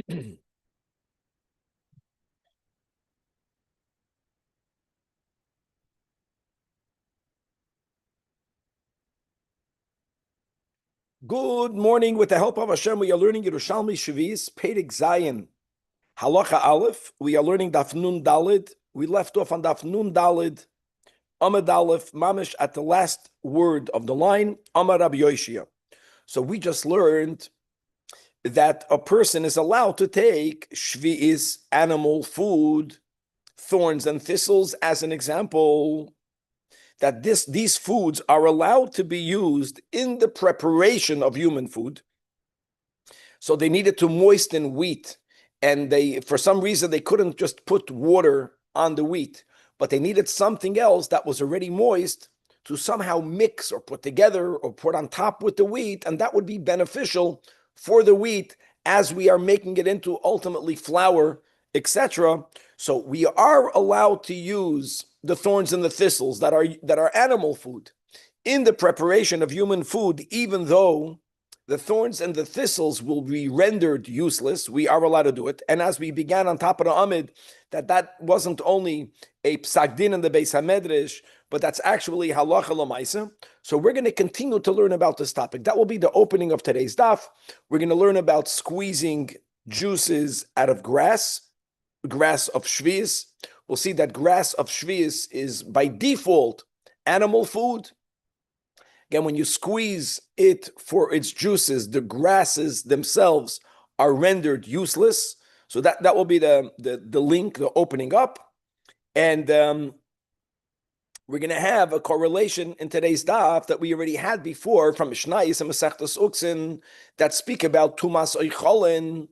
Good morning. With the help of Hashem, we are learning Yerushalmi Shavis, Perek Zayin, Halacha Aleph. We are learning Daf Nun Dalid. We left off on Daf Nun Dalid, Amad Aleph, Mamish, at the last word of the line, Amar Rabbi Yoshia. So we just learned that a person is allowed to take shvi'is, animal food, thorns and thistles, as an example, that these foods are allowed to be used in the preparation of human food. So they needed to moisten wheat, and for some reason, they couldn't just put water on the wheat, but they needed something else that was already moist to somehow mix or put together or put on top with the wheat, and that would be beneficial for the wheat as we are making it into ultimately flour, etc. So we are allowed to use the thorns and the thistles that are animal food in the preparation of human food, even though the thorns and the thistles will be rendered useless. We are allowed to do it. And as we began on top of the Amid, that wasn't only a psak din in the Beis HaMedrash, but that's actually halacha l'maisa. So we're going to continue to learn about this topic. That will be the opening of today's daf. We're going to learn about squeezing juices out of grass of shvius. We'll see that grass of shvius is by default animal food. Again, when you squeeze it for its juices, the grasses themselves are rendered useless. So that will be the link, the opening up. And we're going to have a correlation in today's daf that we already had before from Mishnayos and Masechtas Uksin that speak about Tumas Oicholin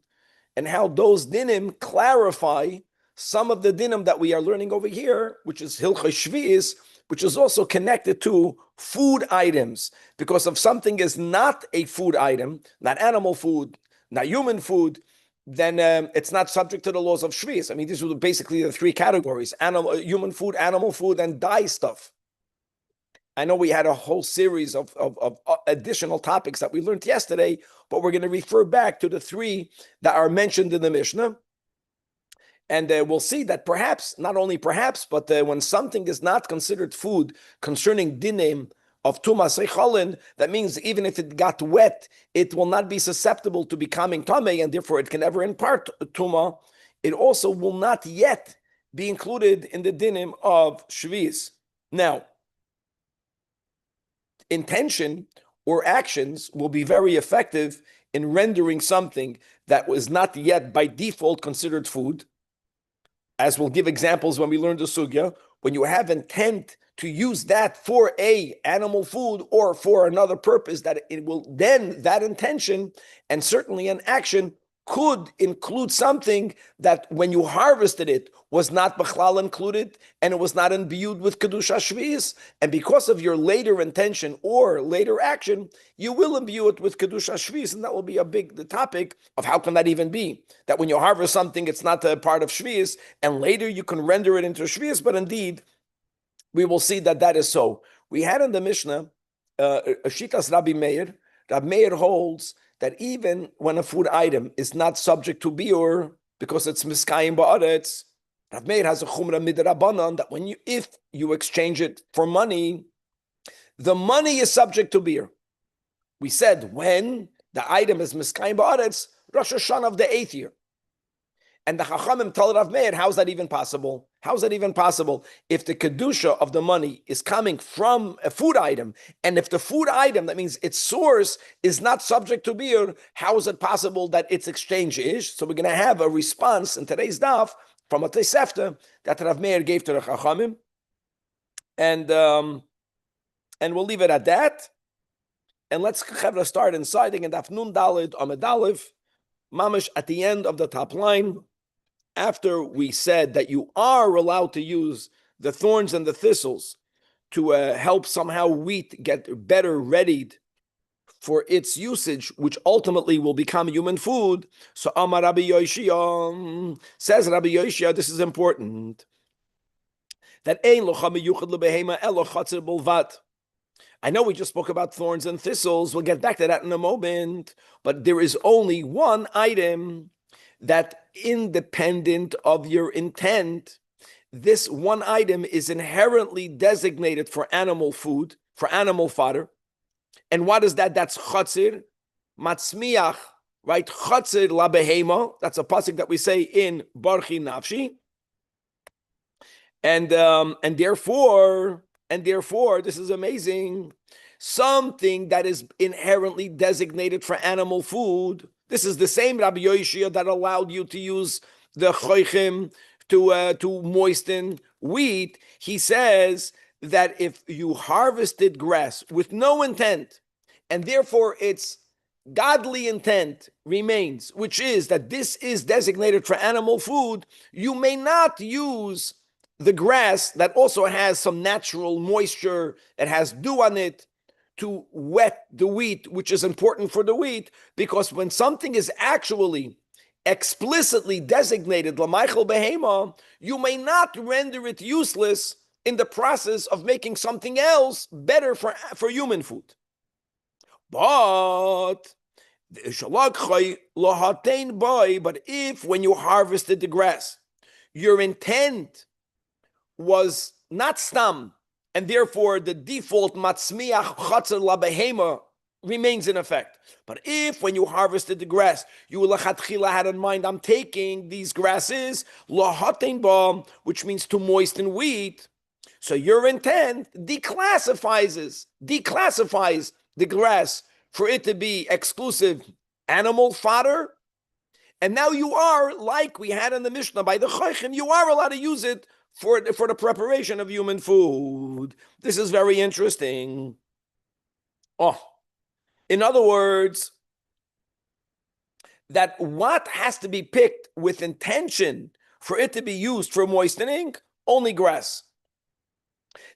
and how those dinim clarify some of the dinim that we are learning over here, which is Hilchos Shvi'is, which is also connected to food items. Because if something is not a food item, not animal food, not human food, then it's not subject to the laws of Shvi'is. I mean, these were basically the three categories: human food, animal food, and dye stuff. I know we had a whole series of additional topics that we learned yesterday, but we're going to refer back to the three that are mentioned in the Mishnah. And we'll see that perhaps, not only perhaps, but when something is not considered food concerning dinim of tumas eicholin, that means even if it got wet, it will not be susceptible to becoming tamei, and therefore it can never impart tuma. It also will not yet be included in the dinim of shvi'is. Now, intention or actions will be very effective in rendering something that was not yet by default considered food. As we'll give examples when we learn the sugya, when you have intent to use that for a animal food or for another purpose, that it will then, that intention and certainly an action could include something that when you harvested it was not b'chlal included and it was not imbued with kedusha shvi'is, and because of your later intention or later action, you will imbue it with kedusha shvi'is, and that will be the topic of how can that even be, that when you harvest something it's not a part of shvi'is, and later you can render it into shvi'is, but indeed we will see that is so. We had in the Mishnah Shitas Rabbi Meir. Rabbi Meir holds that even when a food item is not subject to biur because it's miskayim ba'aretz, Rav Meir has a chumrah midrabanan that if you exchange it for money, the money is subject to biur. We said when the item is miskayim ba'aretz, Rosh Hashanah of the 8th year. And the Chachamim tell Rav Meir, how's that even possible? How's that even possible? If the kedusha of the money is coming from a food item, and if the food item, that means its source, is not subject to biur, how is it possible that its exchange is? So we're going to have a response in today's daf from a Tosefta that Rav Meir gave to the Chachamim, and we'll leave it at that. And let's start inciting in Daf Nun Dalid Amud Aleph, mamish at the end of the top line. After we said that you are allowed to use the thorns and the thistles to help somehow wheat get better readied for its usage, which ultimately will become human food. So Amar Rabbi Yoshia, says Rabbi Yoshia, this is important, that ein locha miyuchad lebehema elo chatzir bolvat. I know we just spoke about thorns and thistles. We'll get back to that in a moment. But there is only one item that independent of your intent, this one item is inherently designated for animal food, for animal fodder. And what is that? That's chatzir, matzmiach, right? Chatzir la behema. That's a pasuk that we say in Barchi Nafshi. And therefore, this is amazing. Something that is inherently designated for animal food. This is the same Rabbi Yoshia that allowed you to use the choichim to moisten wheat. He says that if you harvested grass with no intent, and therefore its godly intent remains, which is that this is designated for animal food, you may not use the grass that also has some natural moisture, that has dew on it, to wet the wheat, which is important for the wheat, because when something is actually explicitly designated l'maichel behema, you may not render it useless in the process of making something else better for human food. But if when you harvested the grass, your intent was not stam, and therefore the default matzmiach chatzar la behema remains in effect. But if when you harvested the grass, you lachatchila had in mind, I'm taking these grasses, lahatein ba, which means to moisten wheat, so your intent declassifies the grass for it to be exclusive animal fodder, and now you are, like we had in the Mishnah by the Chaychim, you are allowed to use it for the preparation of human food. This is very interesting. In other words, that what has to be picked with intention for it to be used for moistening? Only grass.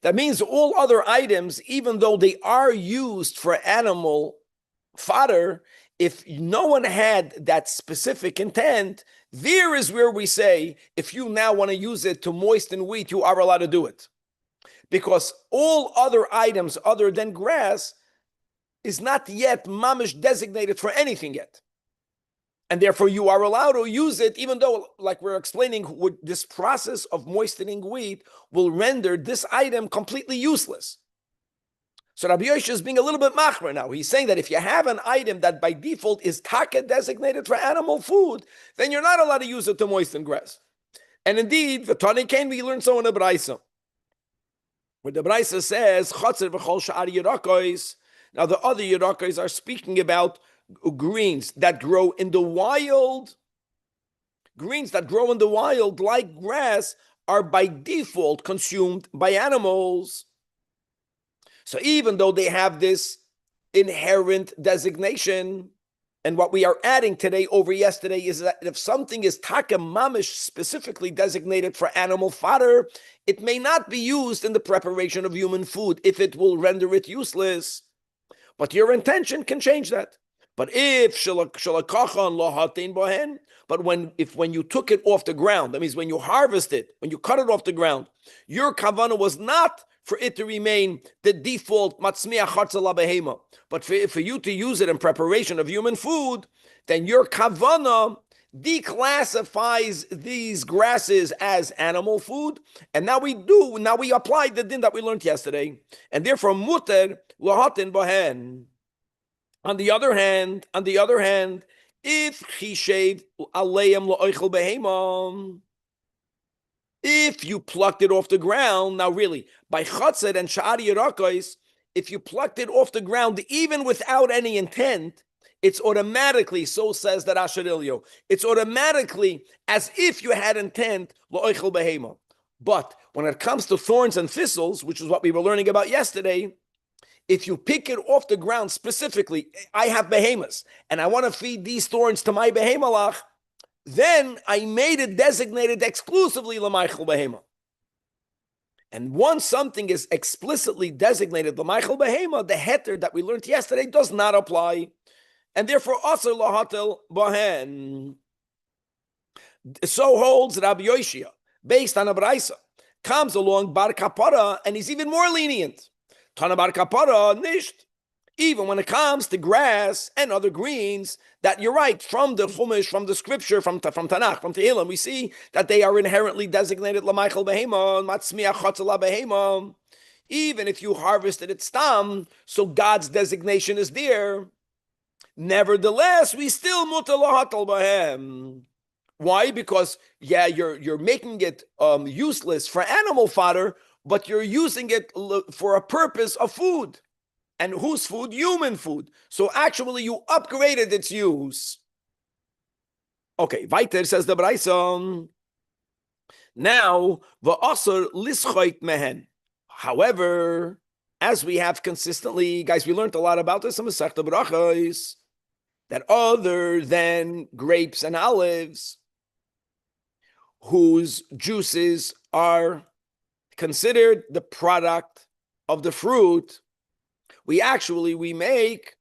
That means all other items, even though they are used for animal fodder, if no one had that specific intent, there is where we say, if you now want to use it to moisten wheat, you are allowed to do it. Because all other items other than grass is not yet mamish designated for anything yet. And therefore you are allowed to use it, even though, like we're explaining, this process of moistening wheat will render this item completely useless. So Rabbi Yosha is being a little bit machmer now. He's saying that if you have an item that by default is taka designated for animal food, then you're not allowed to use it to moisten grass. And indeed, the Tani Kain, we learn so in the Braisa, where the Braisa says, Chatzir v'chol sha'ar yirakos. Now the other yirakos are speaking about greens that grow in the wild. Greens that grow in the wild, like grass, are by default consumed by animals. So even though they have this inherent designation, and what we are adding today over yesterday is that if something is taka mamish specifically designated for animal fodder, it may not be used in the preparation of human food if it will render it useless. But your intention can change that. But if shalakachan lahatein bohen, but when you took it off the ground, that means when you harvest it, when you cut it off the ground, your kavanah was not for it to remain the default matzmiach chatzar la behema, but for you to use it in preparation of human food, then your kavanah declassifies these grasses as animal food, and now we apply the din that we learned yesterday, and therefore muter lahatin bohen. On the other hand, if chishev aleim la'oichel behema, if you plucked it off the ground, now really, by chatzed and sha'ar yirakos, if you plucked it off the ground, even without any intent, it's automatically, so says the Rasha Ilyo, it's automatically as if you had intent, la'oichel behema. But when it comes to thorns and thistles, which is what we were learning about yesterday, if you pick it off the ground specifically, I have behemoths, and I want to feed these thorns to my behemalach, then I made it designated exclusively l'maichel behema. And once something is explicitly designated l'maichel behema, the heter that we learned yesterday does not apply, and therefore also lahatel bohen. So holds Rabbi Yoshia, based on a Braisa. Comes along Bar Kapara, and he's even more lenient. Tana Bar Kapara, nisht. even when it comes to grass and other greens, that you're right, from the Chumash, from the scripture, from Tanakh, from Tehillim, we see that they are inherently designated L'Maichel Behema, Matzmiach Chatzala Behema. Even if you harvested it stam, so God's designation is there. Nevertheless, we still mutar lahatal bahem. Why? Because you're making it useless for animal fodder, but you're using it for a purpose of food. And whose food? Human food. So actually, you upgraded its use. Okay, weiter says the Braisa. Now, va'asar lischoit mehen. However, as we have consistently, guys, we learned a lot about this in Masechta Brachos, that other than grapes and olives, whose juices are considered the product of the fruit, we make,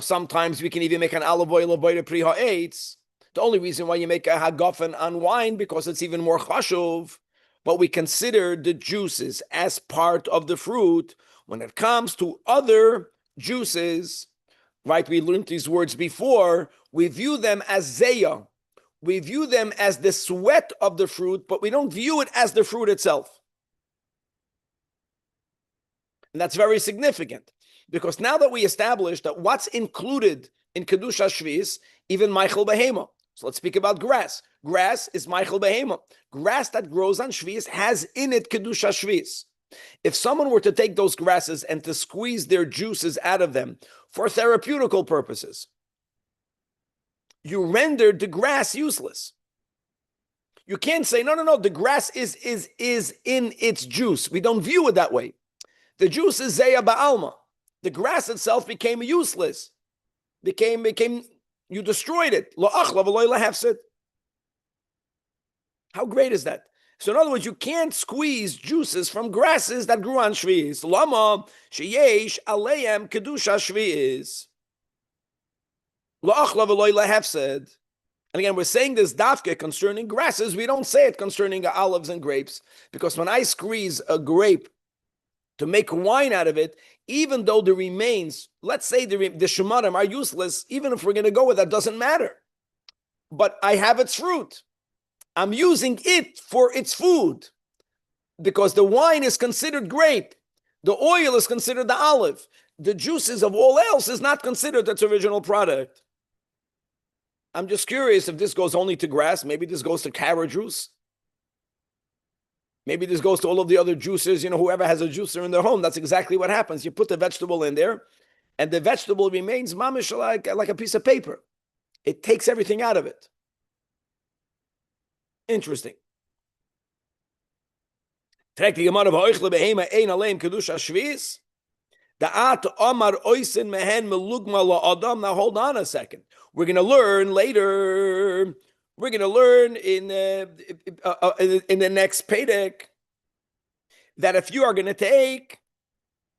sometimes we can even make an olive oil of Boire Pri Ha'etz. The only reason why you make a hagafen on wine, because it's even more chashuv, but we consider the juices as part of the fruit. When it comes to other juices, right, we learned these words before, we view them as zeya. We view them as the sweat of the fruit, but we don't view it as the fruit itself. And that's very significant, because now that we established that what's included in Kedusha Shvis, even Maichel Behema. So let's speak about grass. Grass is Maichel Behema. Grass that grows on Shvis has in it Kedusha Shvis. If someone were to take those grasses and to squeeze their juices out of them for therapeutical purposes, you rendered the grass useless. You can't say, no, the grass is in its juice. We don't view it that way. The juice is Zeya Ba'alma. The grass itself became useless. You destroyed it. How great is that? So in other words, you can't squeeze juices from grasses that grew on Shvi'is. Lama sheyesh aleim kedusha Shvi'is. And again, we're saying this dafke concerning grasses. We don't say it concerning olives and grapes, because when I squeeze a grape to make wine out of it, even though the remains, let's say the shemarim are useless, even if we're going to go with that, doesn't matter. But I have its fruit. I'm using it for its food, because the wine is considered grape. The oil is considered the olive. The juices of all else is not considered its original product. I'm just curious if this goes only to grass. Maybe this goes to carrot juice. Maybe this goes to all of the other juicers. Whoever has a juicer in their home, that's exactly what happens. You put the vegetable in there, and the vegetable remains mamish like a piece of paper. It takes everything out of it. Interesting. Now hold on a second. We're going to learn later. We're going to learn in the next Pedek that if you are going to take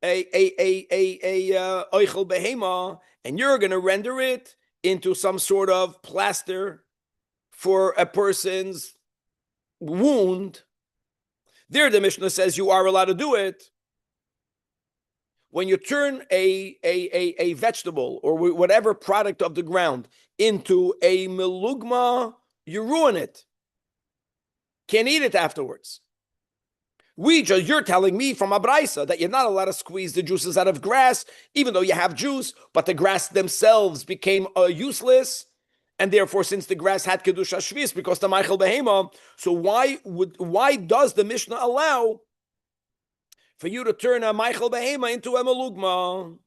a oichel behema and you're going to render it into some sort of plaster for a person's wound, there the Mishnah says you are allowed to do it. When you turn a vegetable or whatever product of the ground into a melugma, you ruin it. Can't eat it afterwards. You're telling me from a braisa that you're not allowed to squeeze the juices out of grass, even though you have juice, but the grass themselves became useless, and therefore, since the grass had kedusha shvis, because the Maichel behema, so why does the Mishnah allow for you to turn a Maichel behema into a melugma?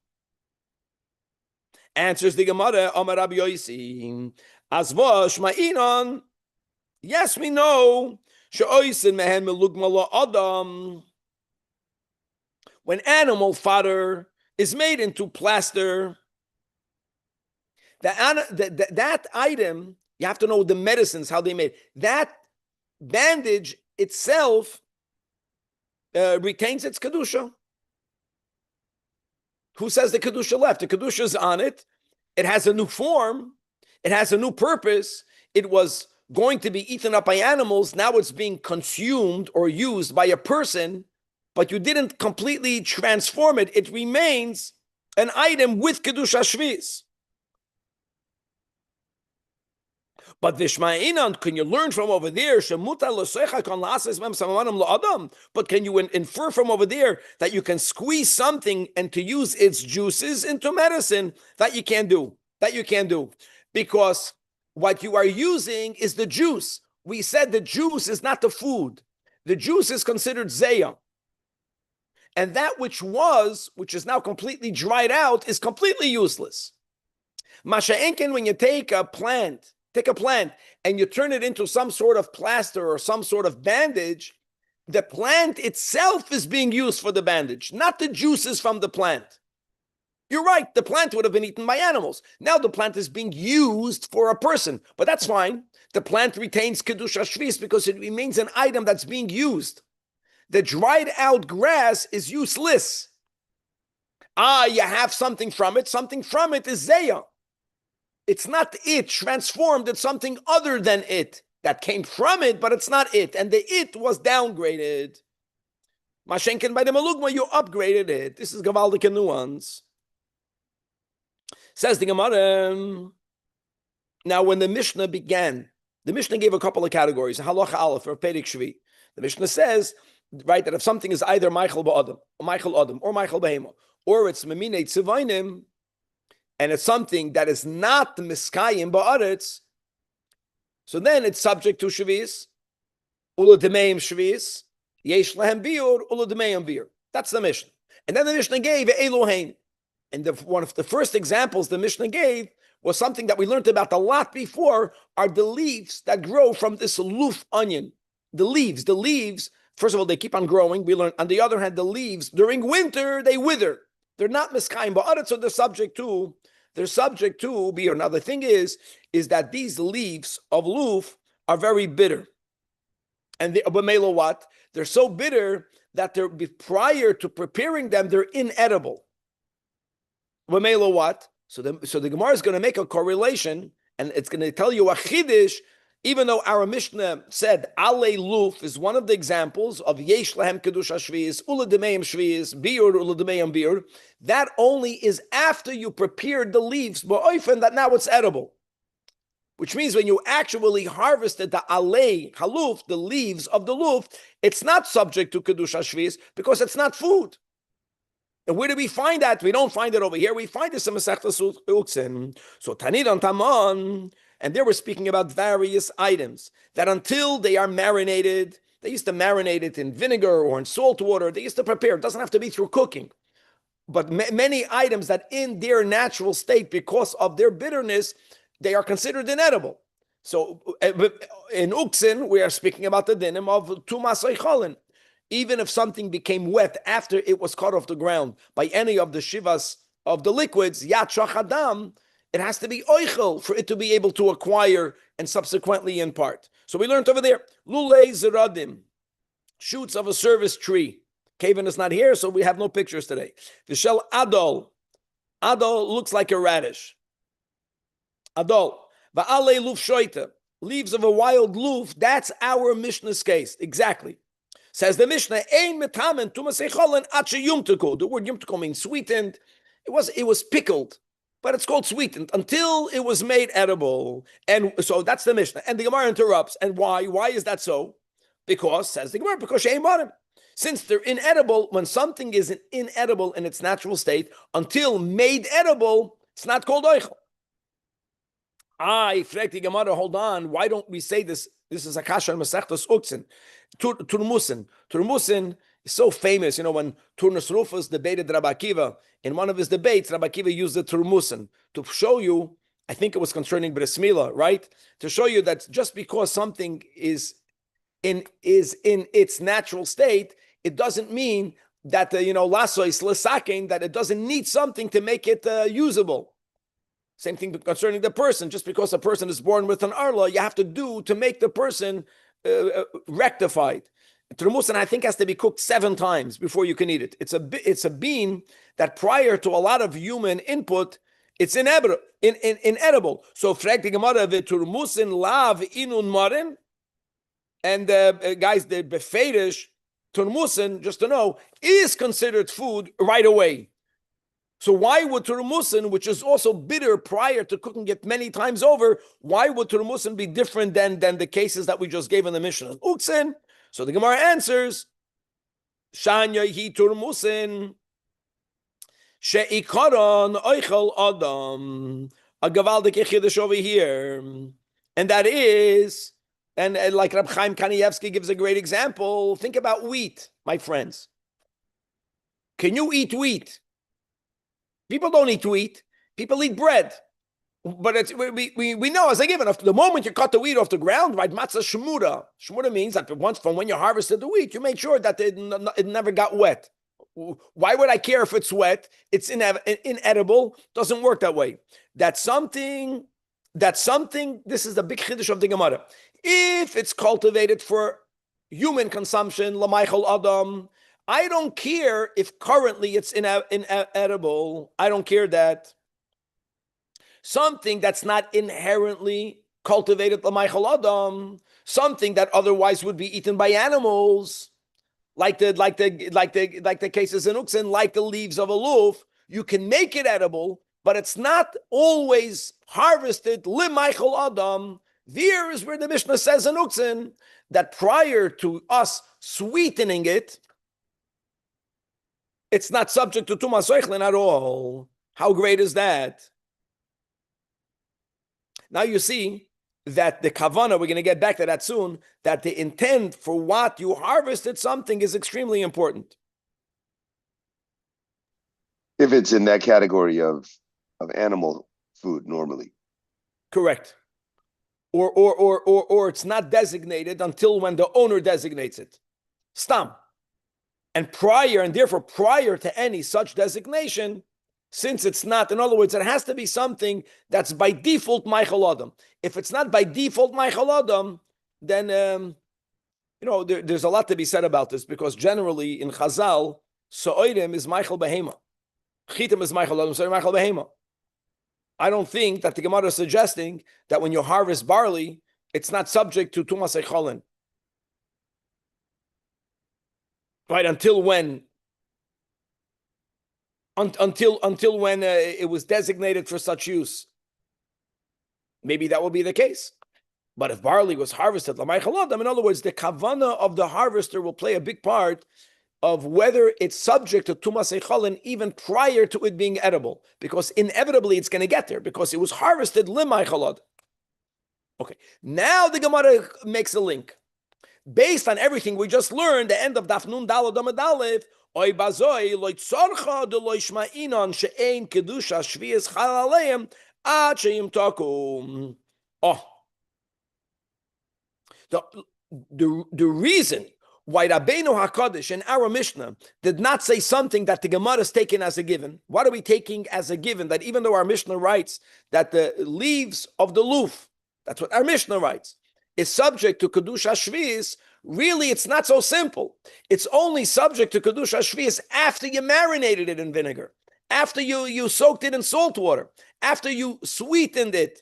Answers the Gemara, Amar Rabbi Yosi, Azva shma'inon. Yes, we know. She'oisin mehen melugma lo adam. When animal fodder is made into plaster, that item, you have to know the medicines, how they made that bandage itself retains its kedusha. Who says the kedusha left? The kedusha is on it. It has a new form. It has a new purpose. It was going to be eaten up by animals. Now it's being consumed or used by a person, but you didn't completely transform it. It remains an item with Kedusha Shvis. But Vishma'inan, can you learn from over there? But can you infer from over there that you can squeeze something and to use its juices into medicine? That you can't do. That you can't do. Because what you are using is the juice. We said the juice is not the food. The juice is considered zeya. And that which is now completely dried out, is completely useless. Masha'enken, when you take a plant and you turn it into some sort of plaster or some sort of bandage, the plant itself is being used for the bandage, not the juices from the plant. You're right, the plant would have been eaten by animals. Now the plant is being used for a person, but that's fine. The plant retains Kedusha Shvis because it remains an item that's being used. The dried out grass is useless. You have something from it. Something from it is Zeya. It's not it transformed. It's something other than it that came from it, but it's not it. And the it was downgraded. Mashenkin by the Malugma, you upgraded it. This is Gavaldik nuance. Says the Gemara. Now, when the Mishnah began, the Mishnah gave a couple of categories. Halacha Aleph or Perek Shvi. The Mishnah says, right, that if something is either Michael Ba'adam, or Michael Adam, or Michael Behema, or it's Memine Tzivainim, and it's something that is not the Miskayim Ba'aretz, so then it's subject to Shvis, Ula Demeim Shvis, Yesh Lahem Biur, Ula Demeim Biur. That's the Mishnah. And then the Mishnah gave Elohein. And one of the first examples the Mishnah gave was something that we learned about a lot before, are the leaves that grow from this loof onion. The leaves, first of all, they keep on growing. We learned, on the other hand, the leaves, during winter, they wither. They're not miskayim ba'aretz, so they're subject to biur. Now, the thing is that these leaves of loof are very bitter. And what? They're so bitter that prior to preparing them, they're inedible. What? So the Gemara is going to make a correlation, and it's going to tell you a chiddush. Even though our Mishnah said Ale Luf is one of the examples of Yesh Lahem Kedusha Shviz, Ula Demeim Shviz, Biur, Ula Demeim Biur, that only is after you prepared the leaves, Ba'oifen, that now it's edible. Which means when you actually harvested the Ale Haluf, the leaves of the Luf, it's not subject to Kedusha Shviz because it's not food. And where do we find that? We don't find it over here. We find this in Masechtas Uktzin. So Tanid on Taman. And there we're speaking about various items that until they are marinated, they used to marinate it in vinegar or in salt water. They used to prepare. It doesn't have to be through cooking. But many items that in their natural state, because of their bitterness, they are considered inedible. So in Uktzin, we are speaking about the dinim of Tumas Eicholin. Even if something became wet after it was cut off the ground by any of the shivas of the liquids, Yat Shachadam, it has to be oichel for it to be able to acquire and subsequently impart. So we learned over there, lulei zeradim, shoots of a service tree. Kavan is not here, so we have no pictures today. Vishel adol. Adol looks like a radish. Adol. Va'alei luf shoita. Leaves of a wild luf, that's our Mishnah's case. Exactly. Says the Mishnah, ein metamen tumaseicholen ache yumtuko. The word yumtuko means sweetened. It was pickled. But it's called sweetened until it was made edible. And so that's the Mishnah. And the Gemara interrupts. And why? Why is that so? Because, says the Gemara, because she'em barim. Since they're inedible, when something is inedible in its natural state, until made edible, it's not called oichel. I frag the Gemara, hold on, why don't we say this? This is a kasha in Masechtas Uktzin. Turmusin. Turmusin is so famous. You know, when Turnus Rufus debated Rabbi Akiva, in one of his debates, Rabbi Akiva used the Turmusin to show you, I think it was concerning Bris Milah, right? To show you that just because something is in its natural state, it doesn't mean that, lasois lesakin, that it doesn't need something to make it usable. Same thing concerning the person. Just because a person is born with an arla, you have to do to make the person rectified. Turmusin, I think, has to be cooked 7 times before you can eat it. It's a bean that prior to a lot of human input, it's inedible. So, frag the Gemara, the turmusin lav inun marin, and guys, the befedish turmusin, just to know, is considered food right away. So why would turmusin, which is also bitter prior to cooking it many times over, why would turmusin be different than the cases that we just gave in the Mishnah? Uksin. So the Gemara answers, Shanya hi turmusin, she'ikaron oichel adam, a gavaldik chiddush over here, and that is, and like Rab Chaim Kanievsky gives a great example. Think about wheat, my friends. Can you eat wheat? People don't eat wheat. People eat bread. But it's, we know, as I given, the moment you cut the wheat off the ground, right? Matzah shmura. Shmura means that once from when you harvested the wheat, you make sure that it never got wet. Why would I care if it's wet? It's inedible. Doesn't work that way. That's something. This is the big chiddush of the Gemara. If it's cultivated for human consumption, l'maychol adam, I don't care if currently it's inedible. I don't care that. Something that's not inherently cultivated l'maychol adam, something that otherwise would be eaten by animals, like the cases in Uksin, like the leaves of a loof, you can make it edible, but it's not always harvested l'maychol adam. There is where the Mishnah says in Uksin that prior to us sweetening it, it's not subject to tumas oichlin at all. How great is that? Now you see that the kavana, we're going to get back to that soon, that the intent for what you harvested something is extremely important. If it's in that category of animal food normally. Correct. Or it's not designated until when the owner designates it. Stam. And therefore prior to any such designation, since it's not, in other words, it has to be something that's by default Maichel Adam. If it's not by default Maichel Adam, then, there's a lot to be said about this, because generally in Chazal, So'oidim is Maichel Behema. Chitim is Maichel Adam, so Maichel Behema. I don't think that the Gemara is suggesting that when you harvest barley, it's not subject to Tumas Eicholin. Right, until when it was designated for such use. Maybe that will be the case. But if barley was harvested, in other words, the kavana of the harvester will play a big part of whether it's subject to tumas eichalin even prior to it being edible, because inevitably it's going to get there because it was harvested limay. Okay, now the Gemara makes a link. Based on everything we just learned, the end of Daf Nun Daled Amud Aleph, oy bazoi loy tzorcha de loy shma'inon she'ein kedusha shvius chal aleim ad she'im takum. Oh, the reason why Rabbeinu HaKadosh in our Mishnah did not say something that the Gemara is taken as a given. What are we taking as a given? That even though our Mishnah writes that the leaves of the loof, that's what our Mishnah writes, is subject to Kedusha Shvius, really it's not so simple. It's only subject to Kedusha Shvius after you marinated it in vinegar, after you soaked it in salt water, after you sweetened it.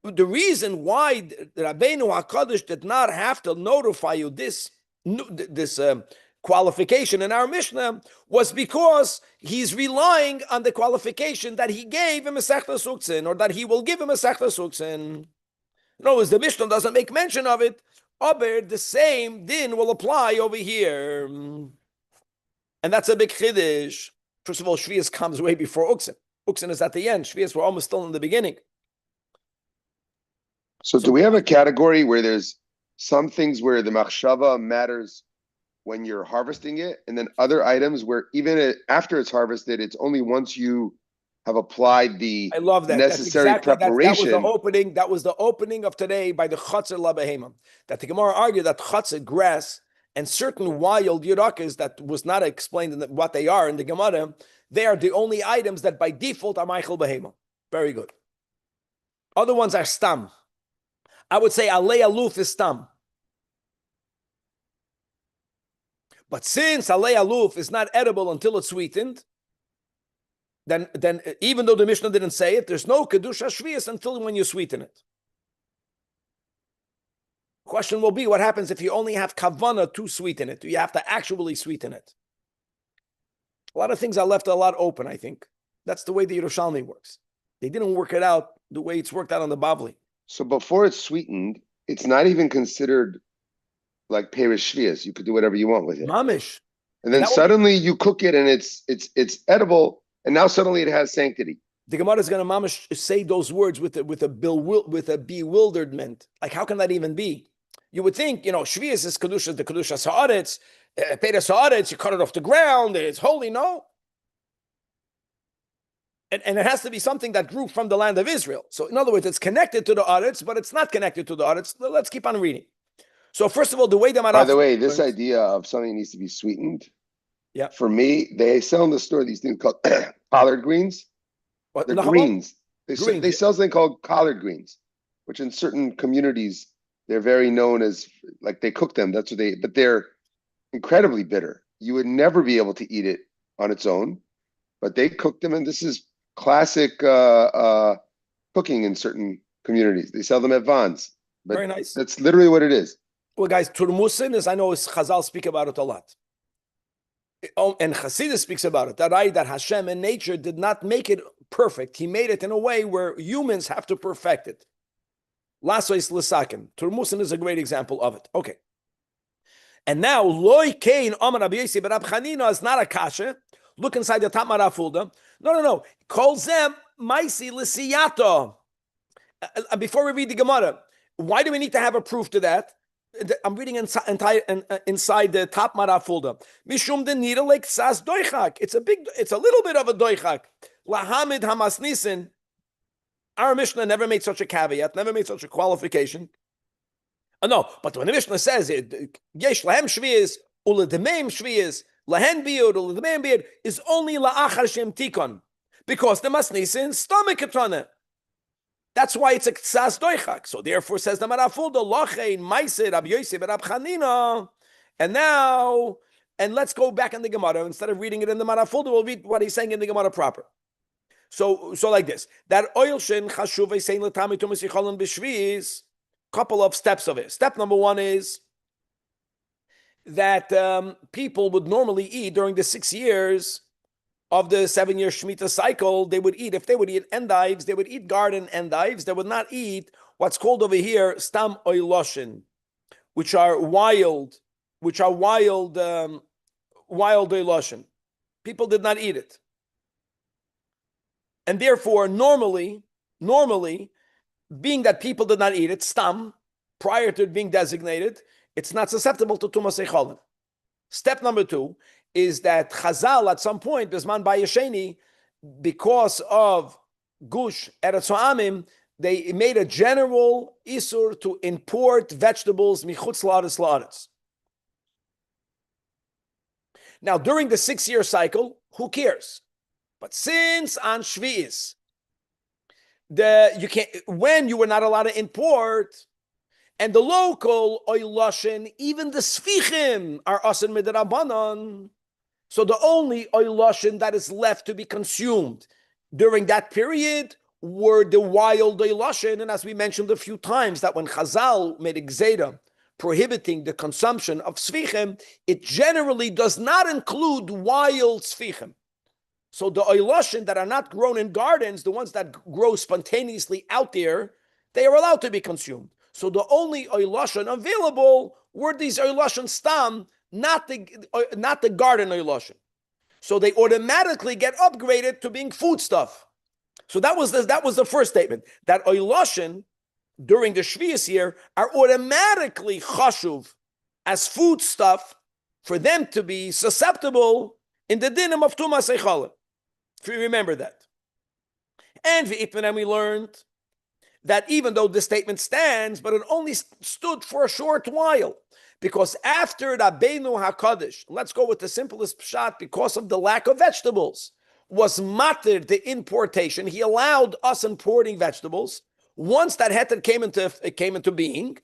The reason why Rabbeinu HaKadosh did not have to notify you this qualification in our Mishnah was because he's relying on the qualification that he gave him a Masechta Suktzin, or that he will give him a Masechta Suktzin. In other words, the Mishnah doesn't make mention of it, but the same din will apply over here. And that's a big chiddush. First of all, Shvius comes way before Uksin. Uksin is at the end. Shvius were almost still in the beginning. So do we have a category where there's some things where the machshava matters when you're harvesting it, and then other items where even after it's harvested, it's only once you have applied the I love that. necessary preparation. That was the opening of today by the Chatzar Labahema. That the Gemara argued that Chatzar, grass, and certain wild yirakas that was not explained in what they are in the Gemara, they are the only items that by default are Maichel Behema. Very good. Other ones are Stam. I would say Alei Aluf is Stam. But since Alei Aluf is not edible until it's sweetened, then even though the Mishnah didn't say it, there's no Kedusha Shvius until when you sweeten it. Question will be, what happens if you only have Kavana to sweeten it? Do you have to actually sweeten it? A lot of things are left a lot open, I think. That's the way the Yerushalmi works. They didn't work it out the way it's worked out on the Bavli. So before it's sweetened, it's not even considered like Perish Shvias. You could do whatever you want with it. Mamish. And then suddenly you cook it and it's edible, and now suddenly it has sanctity. The Gemara is going to mamish say those words with a bewilderment. Like, how can that even be? You would think, Shvias is Kedusha, the Kedusha Sa'aretz, Peiras Sa'aretz, you cut it off the ground, it's holy, no? And it has to be something that grew from the land of Israel. So in other words, it's connected to the Aretz, but it's not connected to the Aretz. Let's keep on reading. So first of all, the way the By the way, this idea of something needs to be sweetened, yeah. For me, they sell in the store these things called collard greens. They're greens. They sell something called collard greens, which in certain communities, they're very known as, like, they cook them. That's what but they're incredibly bitter. You would never be able to eat it on its own, but they cook them, and this is classic cooking in certain communities. They sell them at Vons. But very nice. That's literally what it is. Well, guys, Turmusin is, I know Chazal speak about it a lot. And Chassidus speaks about it, that Hashem in nature did not make it perfect. He made it in a way where humans have to perfect it. Lasois Lisakim. Turmusin is a great example of it. Okay. And now, Loi Kain Amar Rabbi Yossi Barab Chanina is not a kasha. Look inside the top Marafulda. No. Calls them Maisi Lisiyato. Before we read the Gemara, why do we need to have a proof to that? I'm reading inside the top Marafulda. Mishum de nira like sas doichak. It's a little bit of a doichak. Lahamid hamasnisin. Our Mishnah never made such a caveat, never made such a qualification. No, but when the Mishnah says it, yesh lahem shviyas, uledemeim shviyas, lahen biyud, uledemeim biyud, is only la'achar shem tikon. Because the masnisin stomach katana. That's why it's a ksas doichak. So therefore, says the Marafulda, lochein ma'aser Rabbi Yossi Barab Chanina. And let's go back in the Gemara. Instead of reading it in the Marafulda, we'll read what he's saying in the Gemara proper. So like this. That oil shin chashuv saying l'tami tumas yicholim b'shviz. Couple of steps of it. Step number one is that people would normally eat during the 6 years of the 7-year Shemitah cycle. They would eat, if they would eat endives, they would eat garden endives. They would not eat what's called over here stam oiloshin, which are wild oiloshin. People did not eat it. And therefore, normally, being that people did not eat it, stam, prior to it being designated, it's not susceptible to tumas echolim. Step number two is that Chazal at some point, Bisman Bayesheni, because of Gush Eretz Ha'amim, they made a general isur to import vegetables michutz la'aretz. Now, during the 6-year cycle, who cares? But since on Shvi'is, when you were not allowed to import, and the local oiloshin, even the sfichim are asin midrabanan. So the only oiloshin that is left to be consumed during that period were the wild oiloshin. And as we mentioned a few times, that when Chazal made a gzeira prohibiting the consumption of sfichim, it generally does not include wild sfichim. So the oiloshin that are not grown in gardens, the ones that grow spontaneously out there, they are allowed to be consumed. So the only oiloshin available were these oiloshin stam, not the garden oiloshin. So they automatically get upgraded to being foodstuff. So that was the first statement, that oiloshin during the Shvi'is year are automatically chashuv as foodstuff for them to be susceptible in the dinim of tumas eichalim. If you remember that. And we learned that even though this statement stands, but it only stood for a short while. Because after Rabbeinu HaKadosh, let's go with the simplest pshat, because of the lack of vegetables, was matir the importation. He allowed us importing vegetables. Once that heter came into being,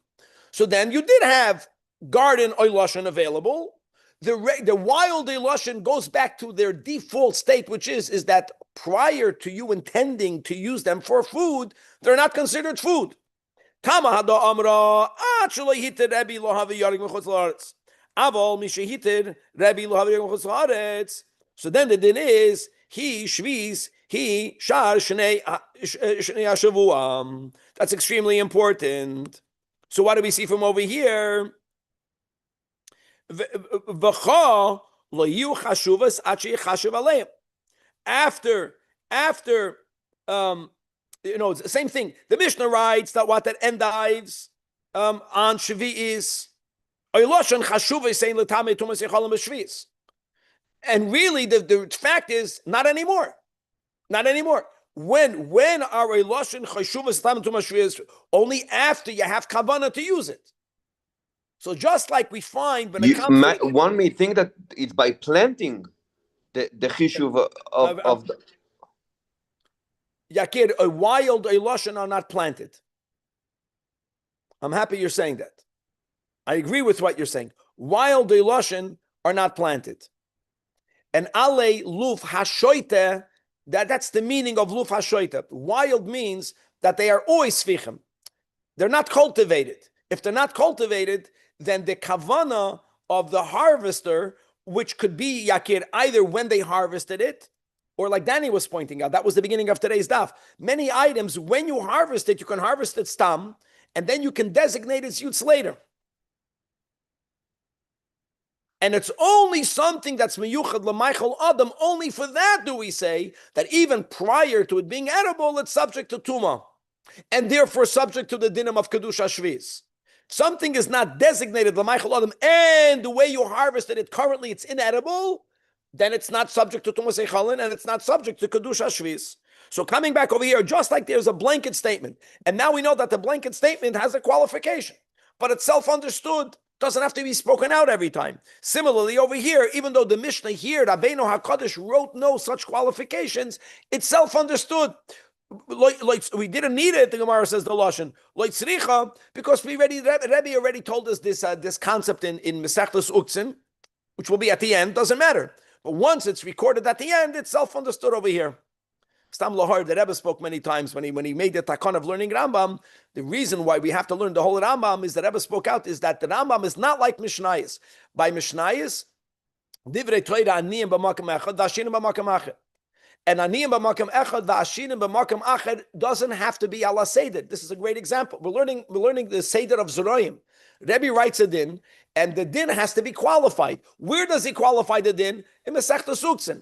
so then you did have garden oiloshin available. The wild oiloshin goes back to their default state, which is that prior to you intending to use them for food, they're not considered food. So then the din is, he shviz, He shar shnei hashavua. That's extremely important. So what do we see from over here? V'cha lo yu chashuvas ad sheyachashuv aleim. After, it's the same thing. The Mishnah writes that what that endives on Shvi'is, and really, the fact is, not anymore. Not anymore. When are Eiloshin Chashuvas Shvi'is? Only after you have kavanah to use it. So just like we find when it comes to... One may think that it's by planting the chishuv of the... Yakir, a wild Eiloshin are not planted. I'm happy you're saying that. I agree with what you're saying. Wild Eiloshin are not planted. And Ale Luf Hashoite, that's the meaning of Luf Hashoite. Wild means that they are always fichem. They're not cultivated. If they're not cultivated, then the kavana of the harvester, which could be, Yakir, either when they harvested it, or like Danny was pointing out, that was the beginning of today's daf. Many items, when you harvest it, you can harvest it stam, and then you can designate its use later. And it's only something that's miyuchad l'maychal adam. Only for that do we say that even prior to it being edible, it's subject to tuma, and therefore subject to the dinim of kedusha shviz. Something is not designated l'maychal adam, and the way you harvested it currently, it's inedible. Then it's not subject to tumas eichalin, and it's not subject to kedusha shviz. So coming back over here, just like there's a blanket statement, and now we know that the blanket statement has a qualification, but it's self-understood. Doesn't have to be spoken out every time. Similarly, over here, even though the Mishnah here, Rabbeinu HaKadosh, wrote no such qualifications, it's self-understood. We didn't need it, the Gemara says the Lashon, because Rabbi already told us this concept in Mesechtas Uktzin, which will be at the end, doesn't matter. But once it's recorded at the end, it's self-understood over here. Stam Lahar, the Rebbe spoke many times when he made the takon of learning Rambam. The reason why we have to learn the whole Rambam is that Rebbe spoke out is that the Rambam is not like Mishnayos. By Mishnayos, divrei Torah aniyim b'makam echad, v'ashinim b'makam achad. And aniyim b'makam echad, v'ashinim b'makam achad doesn't have to be ala seder. This is a great example. We're learning the seder of Zeroyim. Rebbe writes a din, and the din has to be qualified. Where does he qualify the din? In Masechtas Uktzin.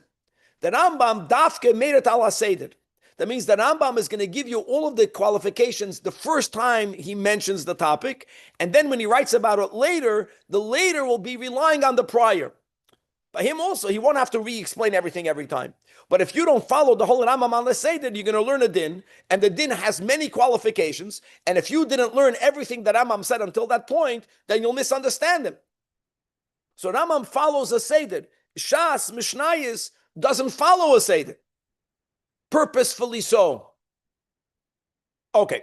The Rambam dafke made it ala seder. That means the Rambam is going to give you all of the qualifications the first time he mentions the topic, and then when he writes about it later, the later will be relying on the prior. By him also, he won't have to re-explain everything every time. But if you don't follow the whole Rambam ala seder, you're going to learn a din, and the din has many qualifications, and if you didn't learn everything that Rambam said until that point, then you'll misunderstand him. So Rambam follows a seder. Shas, Mishnayos, doesn't follow a seder, purposefully so. Okay.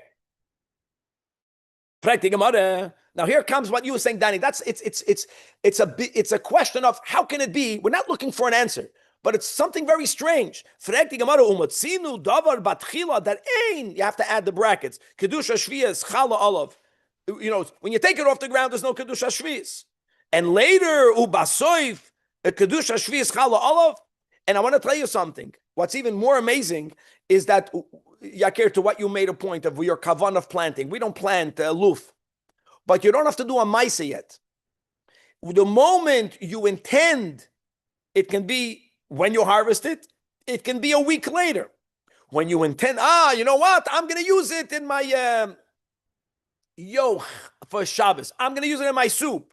Now here comes what you were saying, Danny. It's a question of how can it be? We're not looking for an answer, but it's something very strange. You have to add the brackets. Kedusha shvias chala olav. When you take it off the ground, there's no kedusha shvias, and later ubasoif kedusha shvias chala olav. And I want to tell you something. What's even more amazing is that, Yakir, to what you made a point of your kavan of planting. We don't plant luf, but you don't have to do a maisa yet. The moment you intend, it can be when you harvest it. It can be a week later. When you intend, you know what? I'm going to use it in my yoch for Shabbos. I'm going to use it in my soup.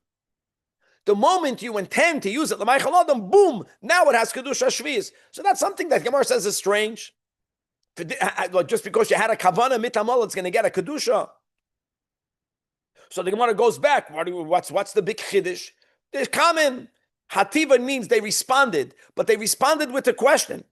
The moment you intend to use it, boom, now it has kedusha shviz. So that's something that Gemara says is strange. Just because you had a kavana mitamol, it's going to get a kedusha. So the Gemara goes back. What's the big chiddush? There's common. Hativa means they responded, but they responded with a question.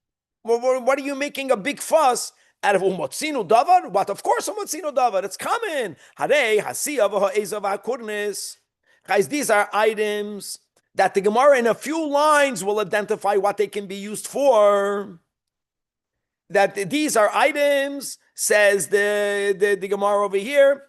What are you making a big fuss out of umotzinu davar? What? Of course umotzinu davar. It's common. Harei hasiya v'ha'ezav ha'kurnis. Guys, these are items that the Gemara in a few lines will identify what they can be used for. That these are items, says the Gemara over here.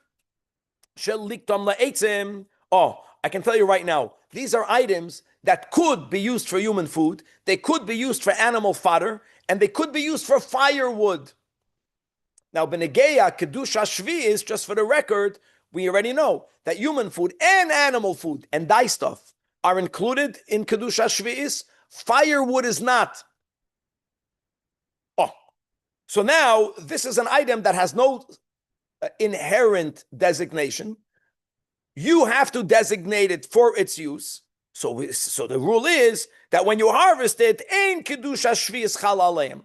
Oh, I can tell you right now, these are items that could be used for human food. They could be used for animal fodder, and they could be used for firewood. Now, Benegeya, Kedusha Shvi'is, just for the record, we already know that human food and animal food and dye stuff are included in Kedusha Shvi'is. Firewood is not. Oh, so now this is an item that has no inherent designation. You have to designate it for its use. So the rule is that when you harvest it, ein Kedusha Shvi'is chal aleim,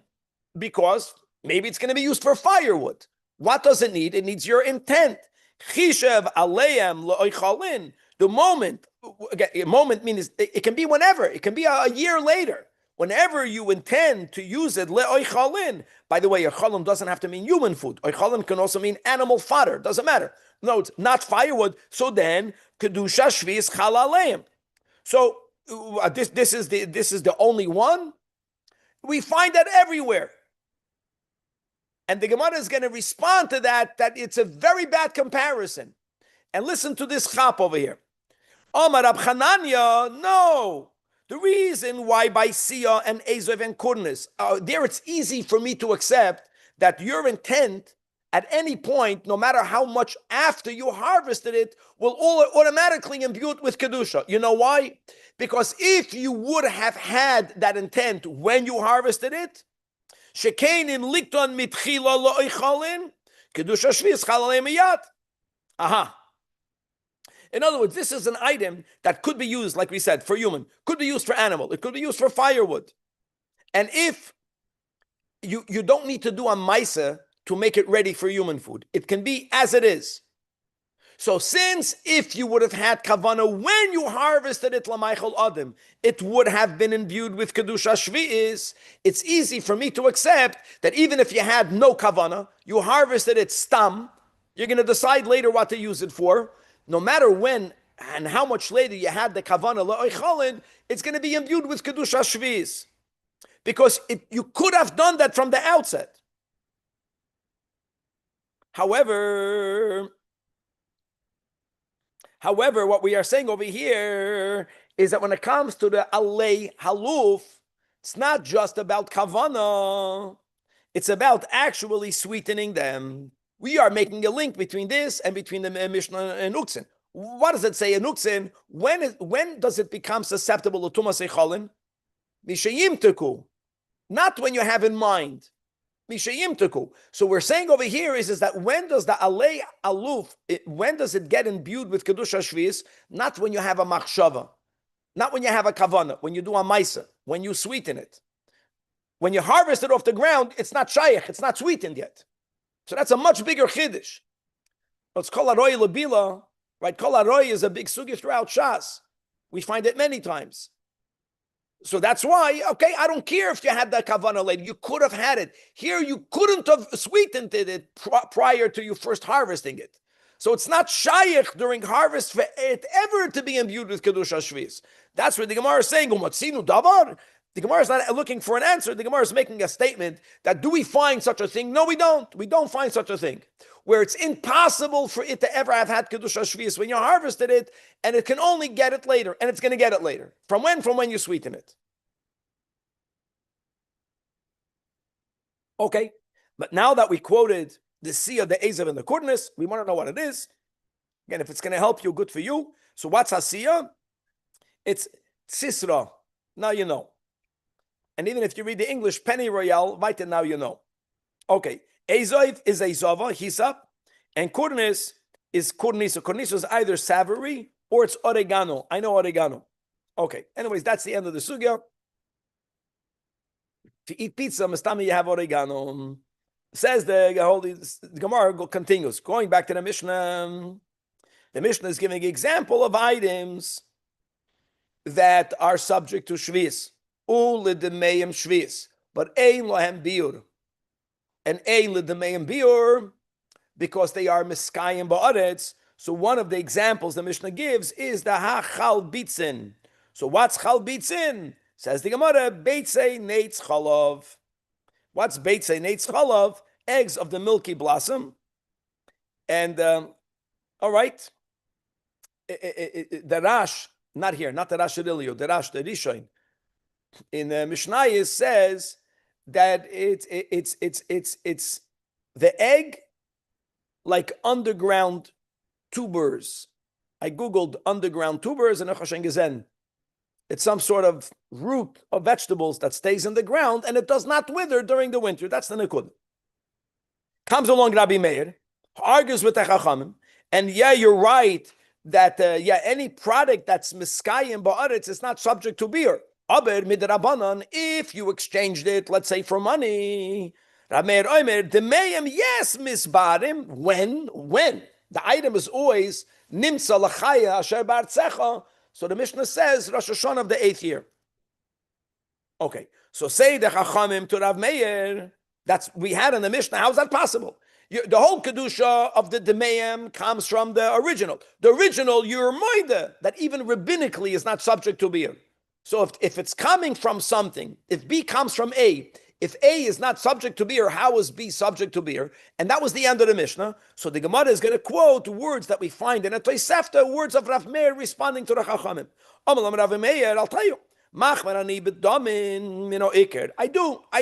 because maybe it's going to be used for firewood. What does it need? It needs your intent. Chishev aleim lo'oichalin. The moment, again, a moment means it can be whenever. It can be a year later. Whenever you intend to use it, le'oichalin. By the way, oichalin doesn't have to mean human food. Oichalin can also mean animal fodder. Doesn't matter. No, it's not firewood. So then, kedusha shvi'is chal aleim. So this is the only one. We find that everywhere. And the Gemara is going to respond to that it's a very bad comparison. And listen to this chap over here. Omar Rab Chananya, no. The reason why by Sia and Ezov and Kurnis, there it's easy for me to accept that your intent at any point, no matter how much after you harvested it, will all automatically imbue it with Kedusha. You know why? Because if you would have had that intent when you harvested it, Shekeinim likton mitchila lo'ichalin, Kedusha shvi'is chal alei miyad. Aha. In other words, this is an item that could be used, like we said, for human, could be used for animal, it could be used for firewood. And if you don't need to do a maisa to make it ready for human food, it can be as it is. So since if you would have had kavana when you harvested it lamaychol adam, it would have been imbued with kedusha shvi'is, it's easy for me to accept that even if you had no kavana, you harvested it stam, you're going to decide later what to use it for. No matter when and how much later you had the kavana la'oichalin, it's going to be imbued with kedusha shvi'is. Because you could have done that from the outset. However, what we are saying over here is that when it comes to the alei haluf, it's not just about kavana, it's about actually sweetening them. We are making a link between this and between the Mishnah and Uktzin. What does it say in Uktzin? When does it become susceptible to tumas eichalin? Mishayimteku. Not when you have in mind. Mishayimteku. So we're saying over here is that when does the alei aluf, when does it get imbued with kedusha shvi'is? Not when you have a machshava, not when you have a kavana, when you do a maisa, when you sweeten it. When you harvest it off the ground, it's not shayach, it's not sweetened yet. So that's a much bigger chiddush. It's kol haroy lebila, right? Kol haroy is a big sugi throughout Shas. We find it many times. So that's why, okay, I don't care if you had the kavana later. You could have had it. Here you couldn't have sweetened it prior to you first harvesting it. So it's not shayach during harvest for it ever to be imbued with kedusha shvi'is. That's what the Gemara is saying. Umatzinu davar. The Gemara is not looking for an answer. The Gemara is making a statement that do we find such a thing? No, we don't. We don't find such a thing. Where it's impossible for it to ever have had kedusha shvi'is when you harvested it, and it can only get it later, and it's going to get it later. From when? From when you sweeten it. Okay, but now that we quoted the Sia, the Ezav, and the Kurnis, we want to know what it is. Again, if it's going to help you, good for you. So what's Asiya? It's Sisra. Now you know. And even if you read the English penny royale, Vaita, now you know. Okay, Ezav is Ezava, Hisap, and Kurnis is Kurniso. Kurniso is either savory or it's oregano. I know oregano. Okay, anyways, that's the end of the sugya. To eat pizza, mastami, you have oregano. Says the Gemara continues. Going back to the Mishnah, the Mishnah is giving an example of items that are subject to shvi'is. U'ledemeim shvi'is. But ein lohem biur. And ein ledemeim biur, because they are miskayim ba'aretz. So one of the examples the Mishnah gives is the ha-chal bitzin. So what's chal bitzin? Says the Gemara, beitzei neitz chalav. What's beitzei neitz chalav? Eggs of the milky blossom. And, all right, the Rash, not here, not the Rash Arilio, the Rash, the Rishon, in Mishnayos says that it's the egg like underground tubers. I googled underground tubers and it's some sort of root of vegetables that stays in the ground and it does not wither during the winter. That's the nikud. Comes along Rabbi Meir, argues with the Chachamim, and yeah, you're right that any product that's miskayim ba'aretz is not subject to beer. Aber midrabanan, if you exchanged it, let's say for money, Rabbi Meir Omer, the mayim, yes, misbarim. When the item is always nimsa lachaya asher bartzecha. So the Mishnah says Rosh Hashanah of the 8th year. Okay, so say the Chachamim to Rav Meir. That's we had in the Mishnah. How is that possible? The whole kedusha of the demayim comes from the original. The original, you're moide that even rabbinically is not subject to beer. So if it's coming from something, if B comes from A, if A is not subject to beer, how is B subject to beer? And that was the end of the Mishnah. So the Gemara is going to quote words that we find in a Tosefta, words of Rav Meir responding to the Chachamim. Amalam Rav Meir, I'll tell you. I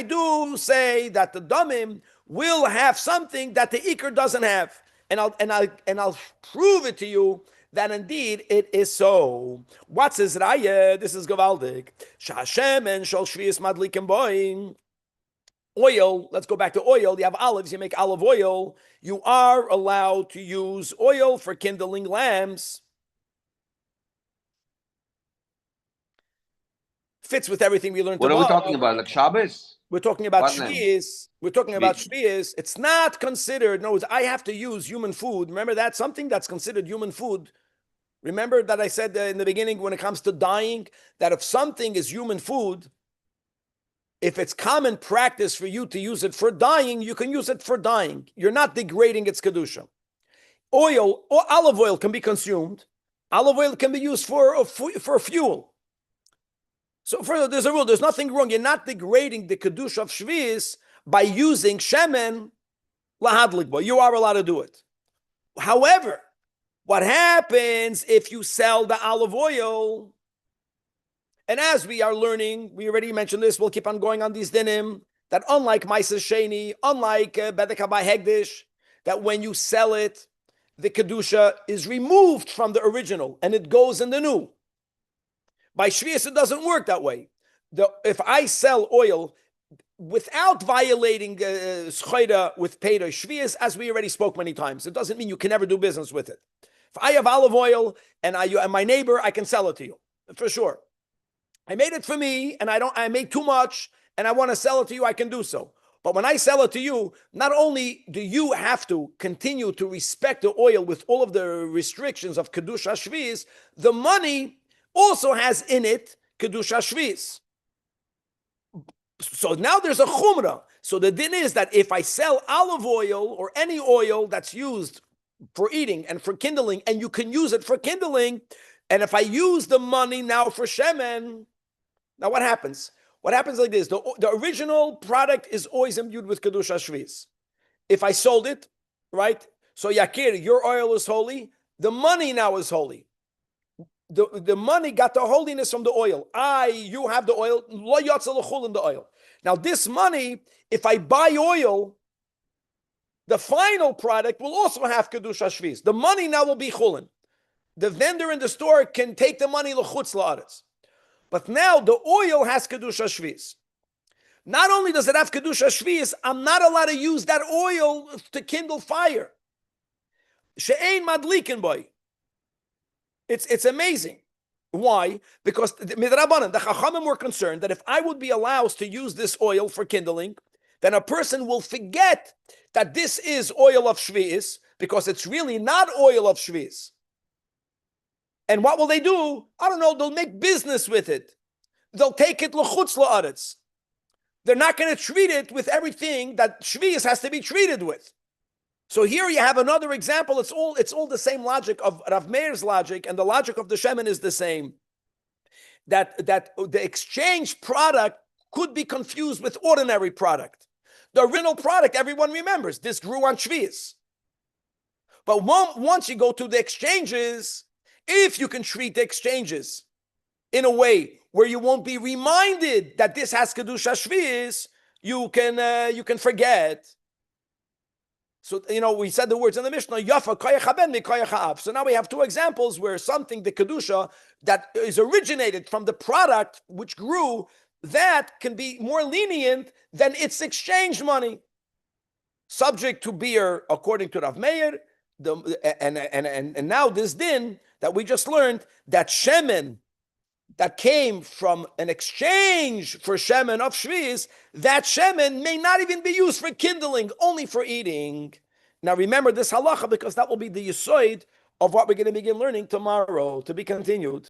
do say that the damim will have something that the ikr doesn't have, and I'll prove it to you that indeed it is so. What's his raya? This is gavaldik. Shashem and shal shvius madlikim boing. Oil. Let's go back to oil. You have olives. You make olive oil. You are allowed to use oil for kindling lamps. Fits with everything we learned. What are we talking about? Like Shabbos? We're talking about shvius. We're talking about shvius. It's not considered. No, I have to use human food. Remember that? Something that's considered human food. Remember that I said in the beginning when it comes to dyeing, that if something is human food, if it's common practice for you to use it for dyeing, you can use it for dyeing. You're not degrading its kedusha. Oil, or olive oil can be consumed. Olive oil can be used for fuel. So further, there's a rule. There's nothing wrong. You're not degrading the kedusha of shvius by using shemen lahadlikba. You are allowed to do it. However, what happens if you sell the olive oil? And as we are learning, we already mentioned this. We'll keep on going on these dinim. That unlike Ma'aser Sheni, unlike Bedek Habai Hegdish, that when you sell it, the kedusha is removed from the original and it goes in the new. By shvius, it doesn't work that way. If I sell oil without violating schayda with peidah shvius, as we already spoke many times, it doesn't mean you can never do business with it. If I have olive oil and my neighbor, I can sell it to you for sure. I made it for me, and I made too much, and I want to sell it to you. I can do so. But when I sell it to you, not only do you have to continue to respect the oil with all of the restrictions of kedusha shvius, the money also has in it kedusha shvius. So now there's a chumrah. So the din is that if I sell olive oil or any oil that's used for eating and for kindling, and you can use it for kindling, and if I use the money now for shemen, now what happens? What happens like this? The original product is always imbued with kedusha shvius. If I sold it, right? So Yakir, your oil is holy. The money now is holy. The money got the holiness from the oil. You have the oil. Lo yotza l'chul in the oil. Now this money, if I buy oil, the final product will also have kedusha shvius. The money now will be chulin. The vendor in the store can take the money l'chutz la'aretz. But now the oil has kedusha shvius. Not only does it have kedusha shvius, I'm not allowed to use that oil to kindle fire. She'ein madlikin boy. It's amazing. Why? Because midrabanan, the chachamim were concerned that if I would be allowed to use this oil for kindling, then a person will forget that this is oil of shvius because it's really not oil of shvius. And what will they do? I don't know. They'll make business with it. They'll take it l'chutz la'aretz. They're not going to treat it with everything that shvius has to be treated with. So here you have another example. It's all the same logic of Rav Meir's logic, and the logic of the shemen is the same. That the exchange product could be confused with ordinary product. The original product, everyone remembers, this grew on shvius. But once you go to the exchanges, if you can treat the exchanges in a way where you won't be reminded that this has kedusha shvius, you can forget. So, we said the words in the Mishnah, Yafa koyach haben mi koyach ha'av. So now we have two examples where something, the Kedusha, that is originated from the product which grew, that can be more lenient than its exchange money. Subject to beer, according to Rav Meir, and now this din that we just learned, that shemen that came from an exchange for shemen of shviz, that shemen may not even be used for kindling, only for eating. Now remember this halacha, because that will be the yisoid of what we're going to begin learning tomorrow, to be continued.